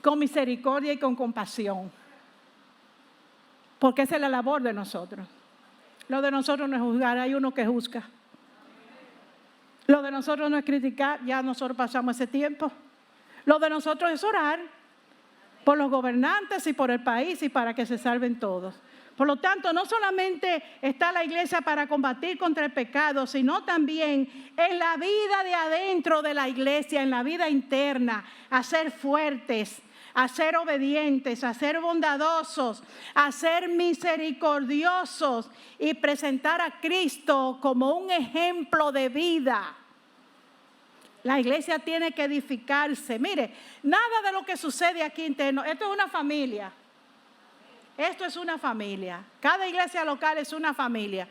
con misericordia y con compasión, porque esa es la labor de nosotros. Lo de nosotros no es juzgar, hay uno que juzga. Lo de nosotros no es criticar, ya nosotros pasamos ese tiempo. Lo de nosotros es orar por los gobernantes y por el país y para que se salven todos. Por lo tanto, no solamente está la iglesia para combatir contra el pecado, sino también en la vida de adentro de la iglesia, en la vida interna, a ser fuertes, a ser obedientes, a ser bondadosos, a ser misericordiosos y presentar a Cristo como un ejemplo de vida. La iglesia tiene que edificarse. Mire, nada de lo que sucede aquí interno, esto es una familia. Esto es una familia. Cada iglesia local es una familia.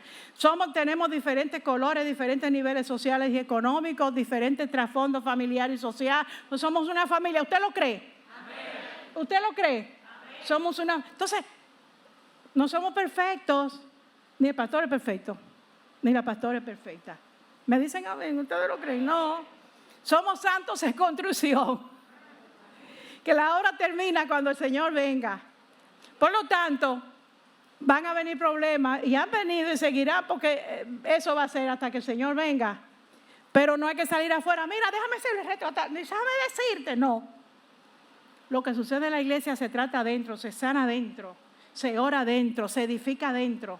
Tenemos diferentes colores, diferentes niveles sociales y económicos, diferentes trasfondos familiar y social. Pues somos una familia. ¿Usted lo cree? Amén. ¿Usted lo cree? Amén. Somos una. Entonces, no somos perfectos. Ni el pastor es perfecto, ni la pastora es perfecta. Me dicen amén. ¿Ustedes lo creen? No. Somos santos en construcción. Que la hora termina cuando el Señor venga. Por lo tanto, van a venir problemas y han venido y seguirán porque eso va a ser hasta que el Señor venga. Pero no hay que salir afuera. Mira, déjame hacerle retratar. Déjame decirte, no. Lo que sucede en la iglesia se trata adentro, se sana adentro, se ora adentro, se edifica adentro.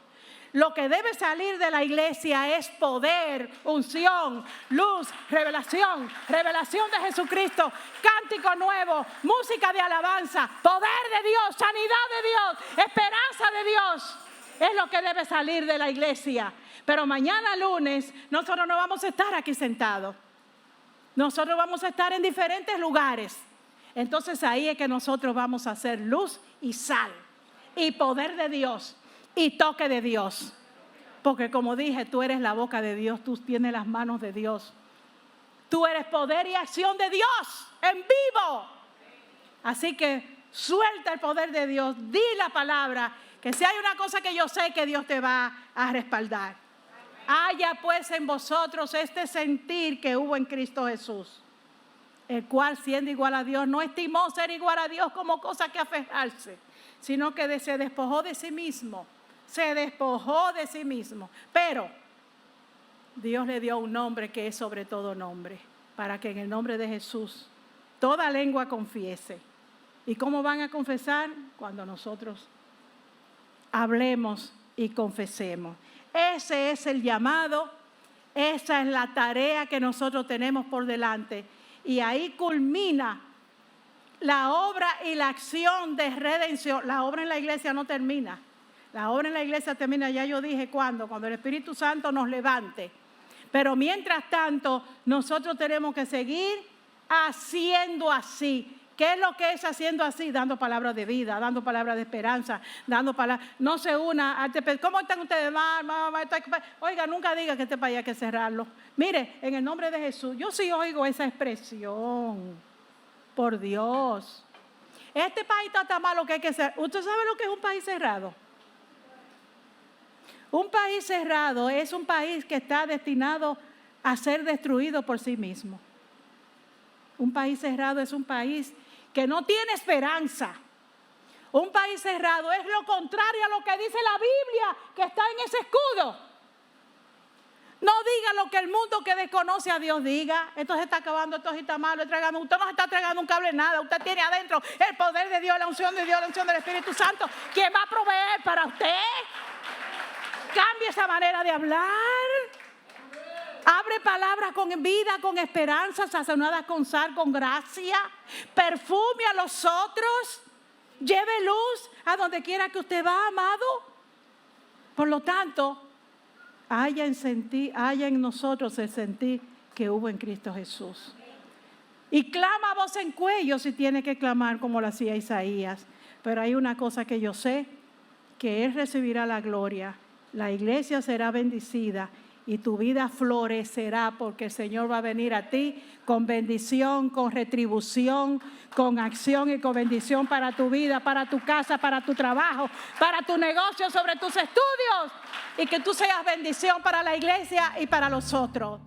Lo que debe salir de la iglesia es poder, unción, luz, revelación de Jesucristo, cántico nuevo, música de alabanza, poder de Dios, sanidad de Dios, esperanza de Dios. Es lo que debe salir de la iglesia. Pero mañana lunes nosotros no vamos a estar aquí sentados. Nosotros vamos a estar en diferentes lugares. Entonces ahí es que nosotros vamos a hacer luz y sal y poder de Dios. Y toque de Dios. Porque como dije, tú eres la boca de Dios, tú tienes las manos de Dios. Tú eres poder y acción de Dios en vivo. Así que suelta el poder de Dios, di la palabra, que si hay una cosa que yo sé que Dios te va a respaldar. Haya pues en vosotros este sentir que hubo en Cristo Jesús, el cual siendo igual a Dios, no estimó ser igual a Dios como cosa que aferrarse, sino que se despojó de sí mismo. Se despojó de sí mismo. Pero Dios le dio un nombre que es sobre todo nombre, para que en el nombre de Jesús toda lengua confiese. ¿Y cómo van a confesar? Cuando nosotros hablemos y confesemos. Ese es el llamado, esa es la tarea que nosotros tenemos por delante. Y ahí culmina la obra y la acción de redención. La obra en la iglesia no termina. La obra en la iglesia termina, ya yo dije cuando el Espíritu Santo nos levante. Pero mientras tanto, nosotros tenemos que seguir haciendo así. ¿Qué es lo que es haciendo así? Dando palabras de vida, dando palabras de esperanza, dando palabras. No se una. ¿Cómo están ustedes? Oiga, nunca diga que este país hay que cerrarlo. Mire, en el nombre de Jesús, yo sí oigo esa expresión. Por Dios. Este país está tan malo que hay que cerrar. ¿Usted sabe lo que es un país cerrado? Un país cerrado es un país que está destinado a ser destruido por sí mismo. Un país cerrado es un país que no tiene esperanza. Un país cerrado es lo contrario a lo que dice la Biblia, que está en ese escudo. No diga lo que el mundo que desconoce a Dios diga. Esto se está acabando, esto se está malo. Usted no se está entregando un cable, nada. Usted tiene adentro el poder de Dios, la unción de Dios, la unción del Espíritu Santo, que va a proveer para usted. Cambie esa manera de hablar. Abre palabras con vida, con esperanza, sazonadas con sal, con gracia. Perfume a los otros. Lleve luz a donde quiera que usted va, amado. Por lo tanto, haya en nosotros el sentir que hubo en Cristo Jesús. Y clama a voz en cuello si tiene que clamar como lo hacía Isaías. Pero hay una cosa que yo sé, que Él recibirá la gloria. La iglesia será bendecida y tu vida florecerá porque el Señor va a venir a ti con bendición, con retribución, con acción y con bendición para tu vida, para tu casa, para tu trabajo, para tu negocio, sobre tus estudios y que tú seas bendición para la iglesia y para los otros.